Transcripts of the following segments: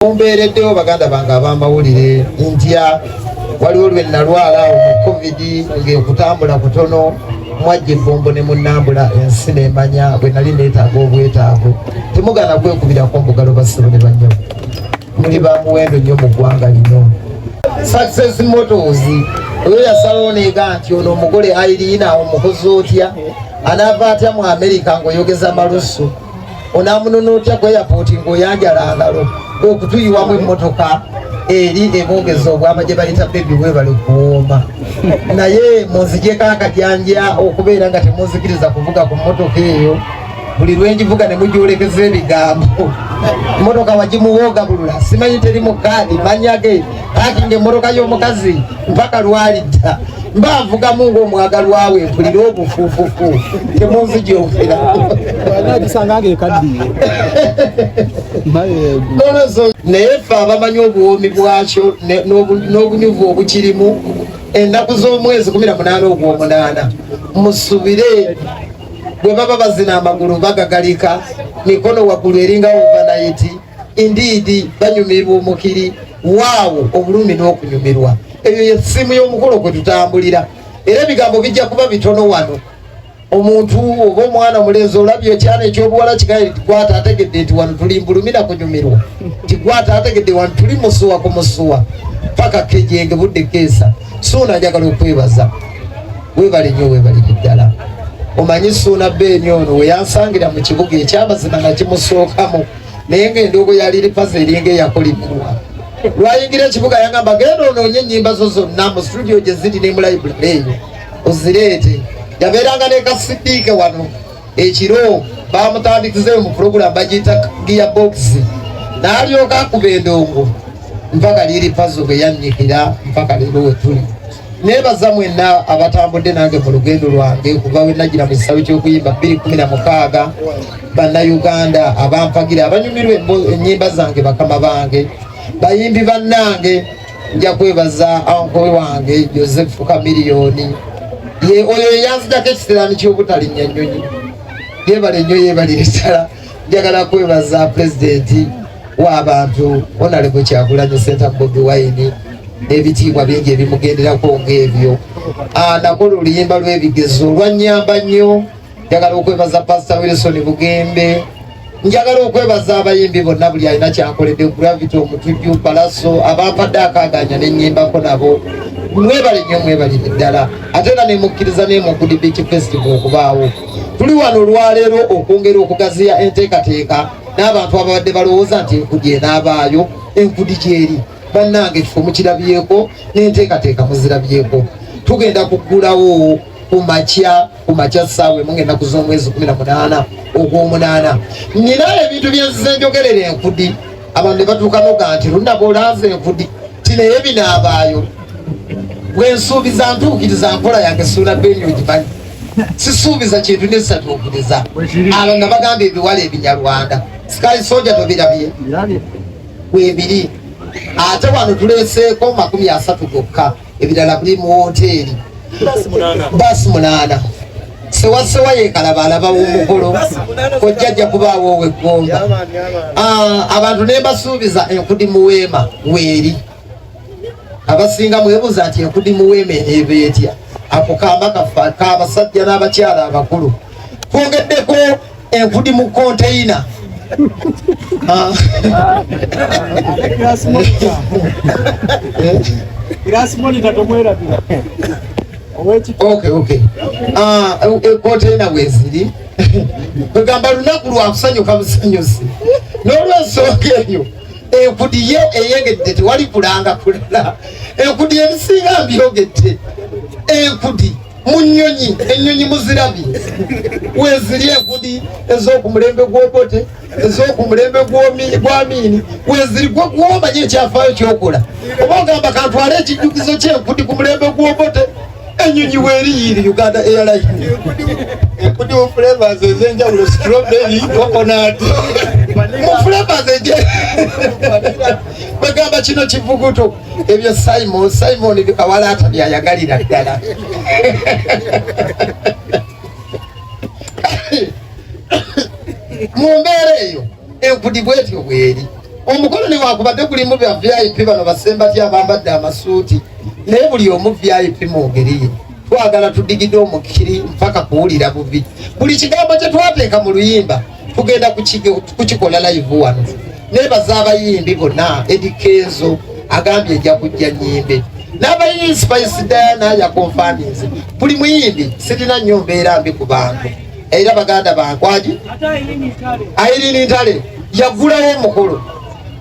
Ombeereddewo baganda bange ab'amawulire ntya waliwo lwe nalwala mu covid ng'okutambula kutono mwajja ebbombo ne munnambula ensi n'emanya bwe nali neetaaga obwetaavu temugana kwekubirako mbugalo basibo ne bannyo muli ba muwendo nnyo mu ggwanga lino. Success Motors oyo yasalawo neega nti ono omugole Irina omukozi otya anaava atya mu Amerika ng'oyogeza malusu onaamunona otya ku airport ng'oyanjala ngalo okutuyiwamu emmotoka eri ebongeza obwama gye bayita bebi webale kuwooma naye munzijeko akajanja okubeera nga temunzikiriza kuvuga ku mmotoka eyo buli lwenjivuga ne mujolekeza ebigambo emmotoka wagimuwooga bulula simanyi teri mu kaadi manyage pakinga emmotoka y'omukazi mpaka lwalidda mbavugamu ng'omwagalwawe mpulira obufuufufu temunzijofera naye ffe abamanyi obuwoomi bwakyo n'obunyuvu obukirimu ennaku z'omwezi 18 ogw'omunaana musubire bwe baba bazina amagulu bagagalika mikono waggulu eringa overnight indeed banyumirwa omukiri waawo obulumi n'okunyumirwa eyo yessimu y'omukolo kwe tutambulira era ebigambo bijja kuba bitono wano omuntu oba omwana mulenzi olabye ekyana ekyobuwala kikaire tikwata ategedde nti wano tuli mbulumira kunyumirwa tikwata ategedde wano tuli musuwa ku musuwa paka kejenge budde keesa suuna njagala okwebaza webale nnyo webalire ddala omanyi suuna beeni ono weyansangira mu kibuga ekyamazima nga kimusookamu naye ng'endoogo yali lipaza eringa eyakolibwa lwayingira ekibuga yangamba genda onoonye ennyimba zo zonna mu studio gye ziri ne mu library eyo ozireete yabeeranga ne kasipiike wano ekiro bamutandikizeyo mu puroguramu bagiyita gearbox n'alyoka akuba endongo mpaka liripazo bwe yannyikira mpaka leero we tuli. Nebaza mwenna abatambudde nange mu lugendo lwange kuva we nagira mu kisawe ky'okuyimba 2016 bannayuganda abampagira abanyumirwa ennyimba zange bakama bange bayimbi bannange nja kwebaza ankowe wange Joseph Kamiliyoni ye oyo yanzijako ekisiraani ky'obutalinnya nnyonyi yebale nnyo yebalire ddala njagala kwebaza pulezidenti w'abantu Honorable Kyagulanyi Ssentamu Bobi Wine ebitiibwa bingi ebimugenderako ng'ebyo nakola oluyimba lw'ebigezo lwannyamba nnyo njagala okwebaza Pastor Wilson Bugembe njagala okwebaza abayimbi bonna buli alina kyankoledde Gravity Omutujju Palaso abampadde akaaganya n'ennyimbako nabo mwebale nnyo mwebalire ddala ate era nemukkiriza n'emukudi Beach Festival okubaawo tuli wano olwaleero okwongera okugaziya enteekateeka n'abantu ababadde balowooza nti enkudi enaabaayo enkudi gyeri bannange kifo mukirabyeko n'enteekateeka muzirabyeko tugenda kuggulawo kumakya ssaawa emu ng'ennaku z'omwezi 18 ogw'omunaana nina ebintu byenzize njogerera enkudi abantu ne batuuka noga nti lunaba olanze enkudi tinaye binaabaayo bwensuubiza ntuukiriza nkola yange suula beeni ogimanyi sisuubiza kintu nesatuukiriza abo nga bagamba ebiwala ebinyarwanda Sky Soldier tobirabye webiri ate wano tuleeseeko 30 gokka ebirala buli mu woteeri basi 8 sewasewa yeekalaba alaba w'omukolo kojjajja kubaawo ow'eggomba abantu ne basuubiza enkudi mu weema weeri abasinga mwebuuza nti enkudi mu weema eneeba etya ako kamba k'abasajja n'abakyala abakulu twongeddeko enkudi mu konteyina konteyina weziri kwegamba lunaku lwakusanyuka busanyusi n'olwensonga eyo enkudi ye eyengedde tewali kulanga kulala enkudi ebisinga mbyogedde enkudi mu nnyonyi ennyonyi muzirabye weziri enkudi ez'okumulembe gw'obote ez'okumulembe gw'amiini weziri gwe gw'omanyi ekyafaayo kyokola oba ogamba kantwale ekijjukizo ky'enkudi ku mulembe gw'obote ennyonyi weeriyiri Uganda Airline enkudi mu flavors ez'enjawulo strawberry coconut mu flavors bagamba kino kivuguto ebyo Simon bikawalaata byayagalira ddala mu mbeera eyo enkudi bwetyo bweri omukolo ne wakubadde gulimu bya VIP bano basembati abambadde amasuuti naye buli omu VIP mu ngeri ye twagala tudigidde omukiri mpaka kuwulira bubi buli kigambo kye twateeka mu luyimba tugenda kukikola live wano nebaza abayimbi bonna edikeezo agambye ejja kujja nyimbe n'abayimbi Spice Diana yakonfaminze buli muyimbi sirina nnyo mbeera mbi ku bantu era baganda bankwaji Irene Ntale yagulawo omukolo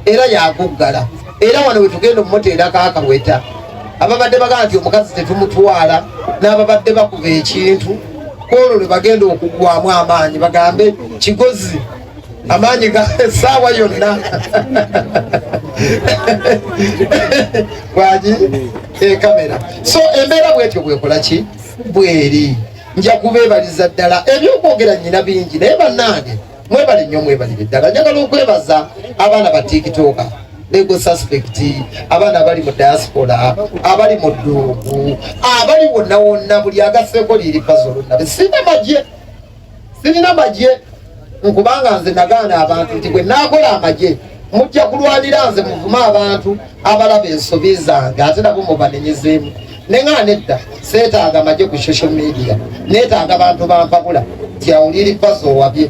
era yaguggala era wano wetugenda omumoteerako akaweta ababadde bagamba nti omukazi tetumutwala n'ababadde bakuba ekintu kwolwo lwe bagenda okugwamu amaanyi bagambe kigozi amaanyi ga essaawa yonna kwaji kamera so embeera bwetyo bwekola ki bweri nja kubeebaliza ddala ebyokwogera nnyina bingi naye bannange mwebale nnyo mwebalire ddala njagala okwebaza abaana ba tiktoka legal suspect abaana abali mu diaspora abali mu ddungu abali wonna wonna buli agaseeko liri pazo lonna sirina magye nkubanga nze nagaana abantu nti bwe naakola amagye mujja kulwanira nze muvuma abantu abalaba ensobi zange ate nabo mubanenyezeemu neŋŋaana edda seetaaga amagye ku social media neetaaga abantu bampabula nti awuliri pazo owabye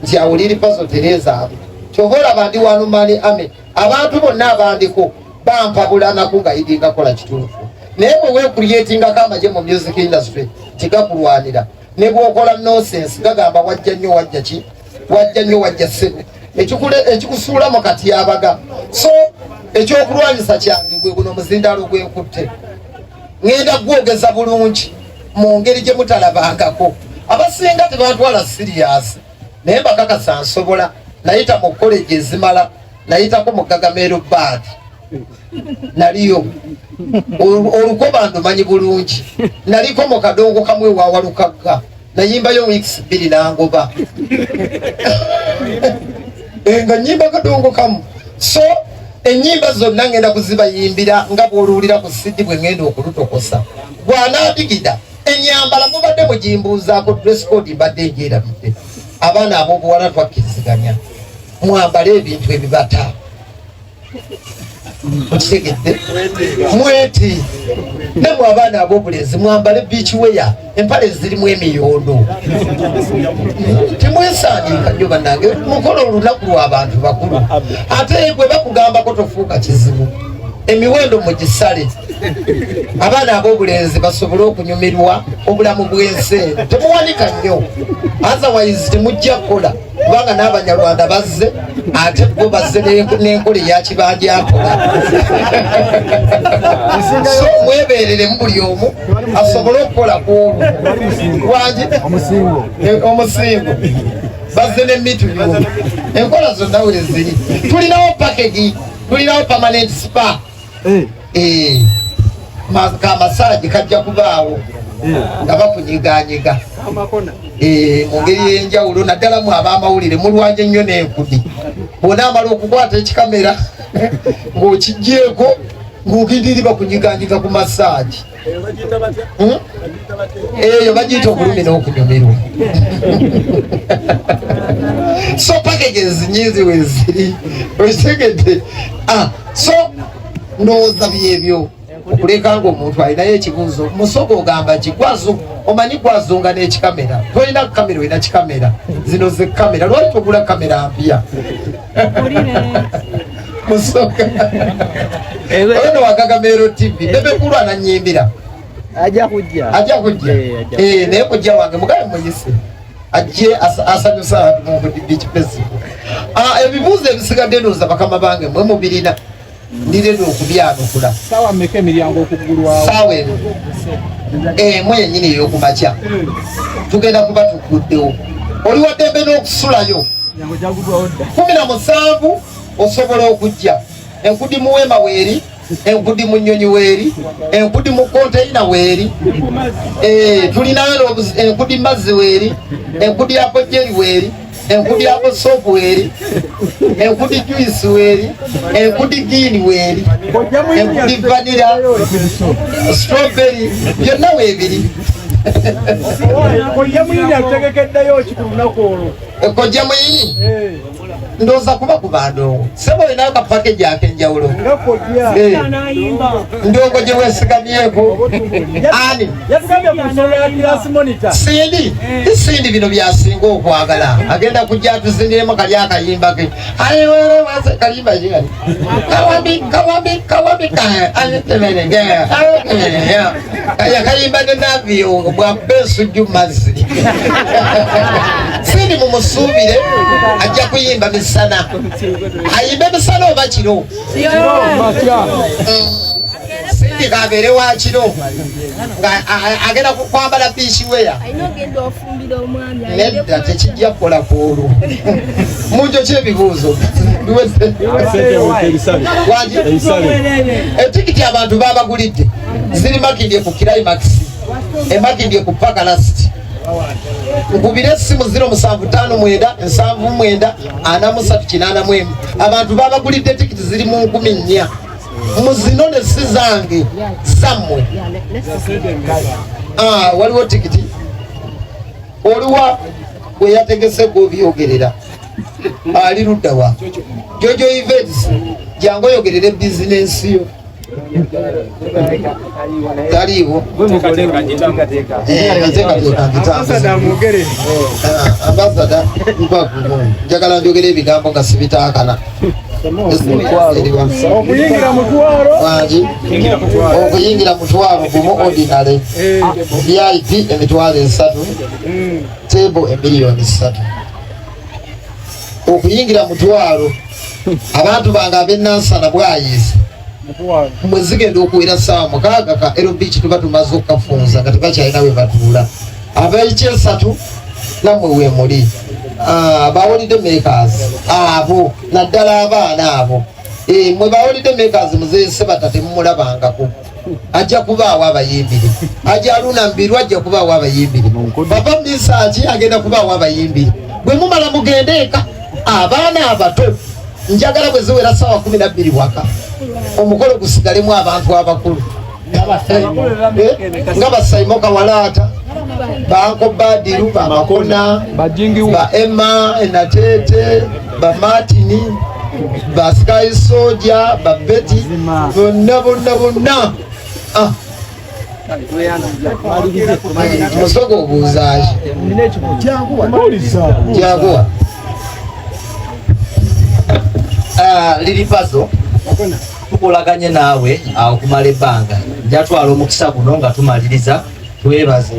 nti awuliri pazo terezaabe kyova olaba ndi wanumani ame abantu bonna abandiko bampabula nakugayidinga kola kituufu naye bwe weekulyetingako amagye mu music industry tigakulwanira ne bwokola nonsense gagamba wajja nnyo wajja ki wajja nnyo wajja ssebo ekikusuulamu kati yabaga so ekyokulwanyisa kyange gwe guno omuzindaalo gwenkutte ŋŋenda gwogeza bulungi mu ngeri gye mutalabangako abasinga tebantwala siriyasi naye mbakakasa nsobola nayita mu koleji ezimala nayitako mu Gagameero Band naliyo olukoba ndumanyi bulungi naliko mu kadongo kamwe wawalukagga nayimbayo weeks 2 nangoba nga nyimba kadongo kamu so enyimba zonna ngenda kuzibayimbira nga bw'oluwulira ku CD bwe ngenda okulutokosa gwanaadigida enyambala mubadde mugimbuuzaako dress code mbadde njeerabidde abaana ab'obuwala twakkiriziganya mwambale ebintu ebibata okitegedde mweti nemwe abaana ab'obulenzi mwambale beach wear empale zirimu emiyondo temwesaaniika nnyo bannange mukola olunaku lw'abantu bakulu ate gwe bakugambako tofuuka kizibu emiwendo mugisale abaana ab'obulenzi basobole okunyumirwa obulamu bw'ensi eno temuwanika nnyo otherwise temujja kukola kubanga n'abanyarwanda bazze ate bo bazze n'enkola eyakibanja mpola so mwebeereremu buli omu asobole okukola kwolwo wangi omusingo bazze n'emituyo enkola zonna we ziri tulinawo package tulinawo permanent spa kamasaaji kajja kubaawo nga bakunyiganyiga mu ngeri y'enjawulo naddala mu ab'amawulire mulwanye nnyo n'enkudi bw'onaamala okukwata ekikamera ng'okiggyeko ng'okindiri bakunyiganyiga ku masaaji eyo bagiyita okulumi n'okunyumirwa so packages nyingi we ziri okitegedde so ndowooza byebyo okuleka ng'omuntu alinayo ekibuuzo musogo ogamba ki omanyi gwazunga n'ekikamera tolina kamera olina kikamera zino ze kamera lwali togula kamera mpya musoga ono wa Gagameero TV bebekulu ananyimbira ajja kujja naye kujja wange mugabe muyise ajje asanyusa mu beach festival ebibuuzo ebisigadde ndowooza bakama bange mwe mubirina ndireno okubyanukula sawa mmeka emiryango okugulwawo sawa eno mu yennyini ey'okumakya tugenda kuba tuguddewo oli waddembe n'okusulayo 17 osobola okujja enkudi mu Wema weeri enkudi mu Nnyonyi weeri enkudi mu Container weeri tulinayo enkudi Mazzi weeri enkudi ya Bojeri weeri enkudi ya Sopu weeri enkudi Juice weeri enkudi Gini weeri enkudi Vanilla Strawberry byonna weebiri kojja muyini atutegekeddeyo ki ku lunaku olwo kojja muyini ndoza kuba kubando sebo ina ka package yake njawulo ndongo je wesigamyeko ani sindi bino byasinga okwagala agenda kujja tuzindiremu kali akayimba ke ayi wewe wase kalimba jingani kawambi anetemene ya kayimba navyo bwa besu jumazi sindi mumusubire ajja kuyimba misana ayimbe misana oba kiro sindi kabere wa kiro agenda kukwambala bishi weya nedda tekijja kukola koolu munjo kyebibuuzo etikiti abantu babagulidde ziri makindye ku Climax emakindye ku Pakalasti nkubire essimu 0759 abantu babagulidde tikiti ziri mu 10,000 muzinone si zange zammwe waliwo tikiti oliwa gwe yategese gwobyogerera ali luddawa Jojo Events jangu oyogerere bizinensi yo taliwo ambasada njagala njogere ebigambo nga sibitakana okuyingira mutwalo gumu ordinary VIP emitwalo 3 table emiliyoni 3 okuyingira mutwalo abantu bange abenansana bwayise mwezigenda okuwera saawa 6 ka Ero Beach tuba tumaze okukafunza nga tebakyalina we batuula abekyesatu namwe wemuli bawolide makers abo naddala abaana abo mwe bawolide makers muzeese batate mumulabangako ajja kubaawo abayimbiri ajja alunambirwa ajja kubaawo abayimbiri papa misaaki agenda kubaawo abayimbiri bwe mumala mugende eka abaana abato njagala bwe ziwera saawa 12 waka omukolo gusigalemu abantu abakulu nga Basaimo Kawalaata Banko Badiru Bamakona ba Emma Enatete ba Martini ba Sky Soldier ba Betty bonna musogo obuuzaaji jaguwa liripazo tukolaganye naawe okumala ebbanga njatwala omukisa guno nga tumaliriza twebaze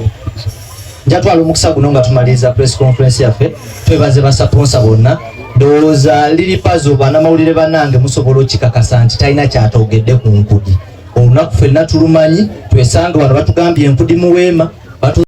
njatwala omukisa guno nga tumaliriza press conference yaffe twebaze basponsa bonna ndowooza liripazo bannamawulire bannange musobola okikakasa nti talina kyatogedde ku nkudi olunaku ffenna tulumanyi twesanga wano batugambye enkudi muweema